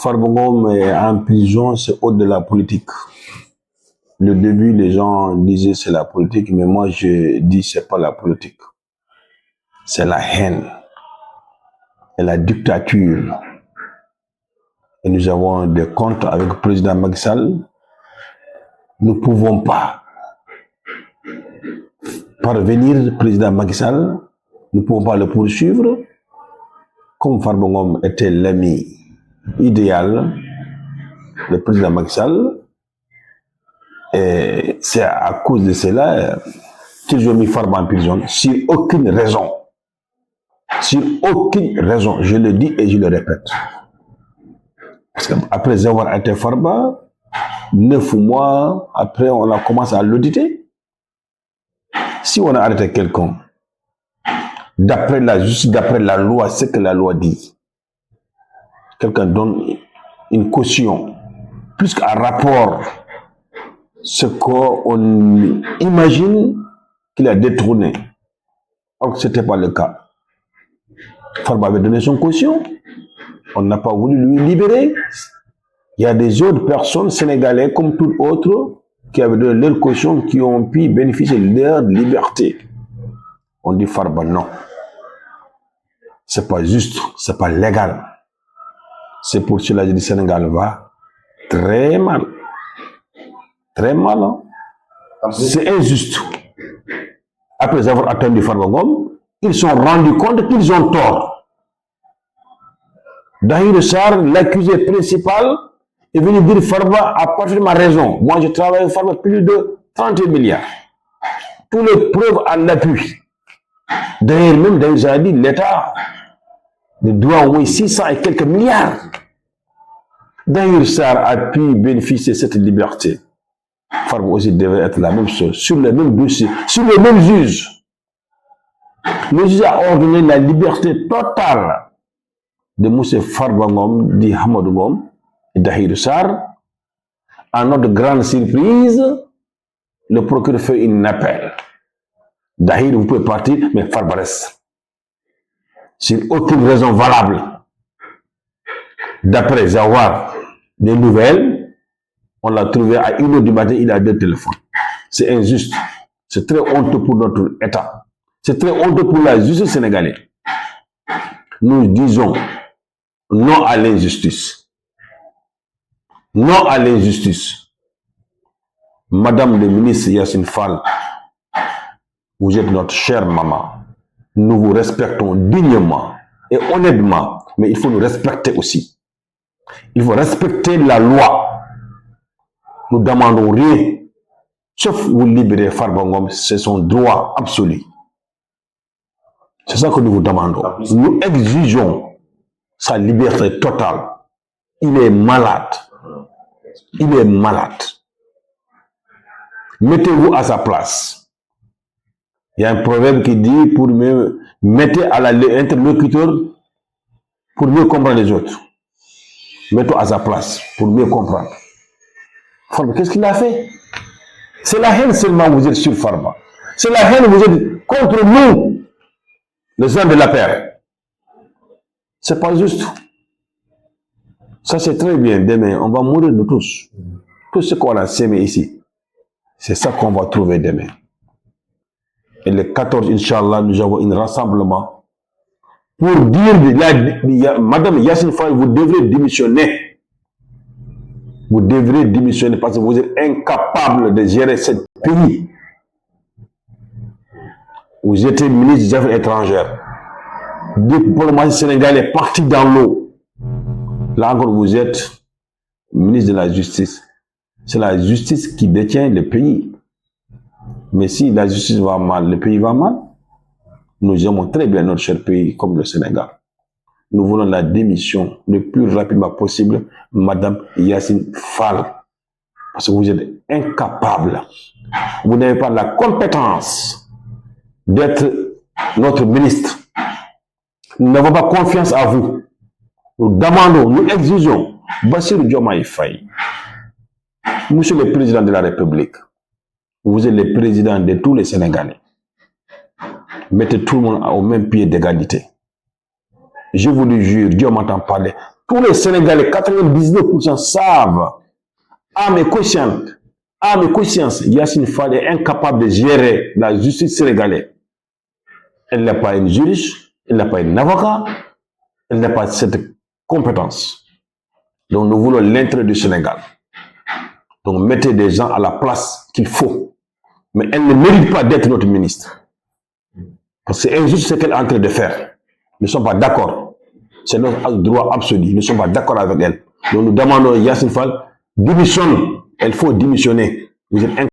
Farbongom est en prison, c'est au de la politique. Le début, les gens disaient c'est la politique, mais moi je dis c'est pas la politique. C'est la haine et la dictature. Et nous avons des comptes avec le président Macky Sall. Nous ne pouvons pas parvenir, le président Macky Sall, nous ne pouvons pas le poursuivre. Comme Farbongom était l'ami idéal, le président Macky Sall, et c'est à cause de cela qu'ils ont mis Farba en prison, sur aucune raison. Sur aucune raison, je le dis et je le répète. Parce qu'après avoir été Farba, 9 mois après, on a commencé à l'auditer. Si on a arrêté quelqu'un, d'après la justice, d'après la loi, c'est que la loi dit. Quelqu'un donne une caution, plus qu'un rapport, ce qu'on imagine qu'il a détourné. Or, ce n'était pas le cas. Farba avait donné son caution, on n'a pas voulu lui libérer. Il y a des autres personnes sénégalaises, comme toutes autres, qui avaient donné leur caution, qui ont pu bénéficier de leur liberté. On dit Farba, non. C'est pas juste, c'est pas légal. C'est pour cela que le Sénégal va très mal. Très mal. Hein? C'est injuste. Après avoir attendu Farbongom, ils se sont rendus compte qu'ils ont tort. Dahir Sarr, l'accusé principal, est venu dire Farba a parfaitement raison. Moi, je travaille avec Farba plus de 30 milliards. Tous les preuves à l'appui. D'ailleurs, même Dahir Sarr a dit l'État doit au moins 600 et quelques milliards. Dahir Sarr a pu bénéficier de cette liberté. Farba aussi devait être la même chose, sur le même dossier, sur le même juge. Le juge a ordonné la liberté totale de M. Farbongom, dit Hamadou Ngom et Dahir Sarr. À notre grande surprise, le procureur fait un appel. Dahir, vous pouvez partir, mais Farba reste. Sur aucune raison valable. D'après avoir des nouvelles, on l'a trouvé à 1h du matin, il a 2 téléphones. C'est injuste. C'est très honteux pour notre État. C'est très honteux pour la justice sénégalaise. Nous disons non à l'injustice. Non à l'injustice. Madame le ministre Yacine Fall, vous êtes notre chère maman. Nous vous respectons dignement et honnêtement, mais il faut nous respecter aussi. Il faut respecter la loi. Nous demandons rien, sauf vous libérer Farbongom, c'est son droit absolu. C'est ça que nous vous demandons. Nous exigeons sa liberté totale. Il est malade. Il est malade. Mettez-vous à sa place. Il y a un proverbe qui dit pour mieux mettez à l'interlocuteur pour mieux comprendre les autres. Mettez-vous à sa place pour mieux comprendre. Farba, qu'est-ce qu'il a fait? C'est la haine seulement vous êtes sur Farba. C'est la haine vous êtes contre nous, les gens de la paix. C'est pas juste. Ça c'est très bien. Demain, on va mourir de tous. Tout ce qu'on a sémé ici, c'est ça qu'on va trouver demain. Et le 14, Inch'Allah, nous avons un rassemblement pour dire, Madame Yacine Fall, vous devrez démissionner. Vous devrez démissionner parce que vous êtes incapable de gérer ce pays. Vous êtes ministre des Affaires étrangères. La diplomatie sénégalaise est partie dans l'eau. Là encore, vous êtes ministre de la Justice. C'est la justice qui détient le pays. Mais si la justice va mal, le pays va mal. Nous aimons très bien notre cher pays comme le Sénégal. Nous voulons la démission le plus rapidement possible, Madame Yacine Fall. Parce que vous êtes incapable. Vous n'avez pas la compétence d'être notre ministre. Nous n'avons pas confiance à vous. Nous demandons, nous exigeons, Bassirou Diomaye Faye, Monsieur le Président de la République, vous êtes le président de tous les Sénégalais. Mettez tout le monde au même pied d'égalité. Je vous le jure, Dieu m'entend parler. Tous les Sénégalais, 99% savent, âme et conscience, Yacine Fall est incapable de gérer la justice sénégalaise. Elle n'est pas une juriste, elle n'est pas un avocat, elle n'a pas cette compétence. Donc nous voulons l'intérêt du Sénégal. Donc mettez des gens à la place qu'il faut. Mais elle ne mérite pas d'être notre ministre. Parce que c'est injuste ce qu'elle est en train de faire. Nous ne sommes pas d'accord. C'est notre droit absolu. Nous ne sommes pas d'accord avec elle. Donc nous demandons à Yacine Fall, démissionne. Elle faut démissionner. Vous êtes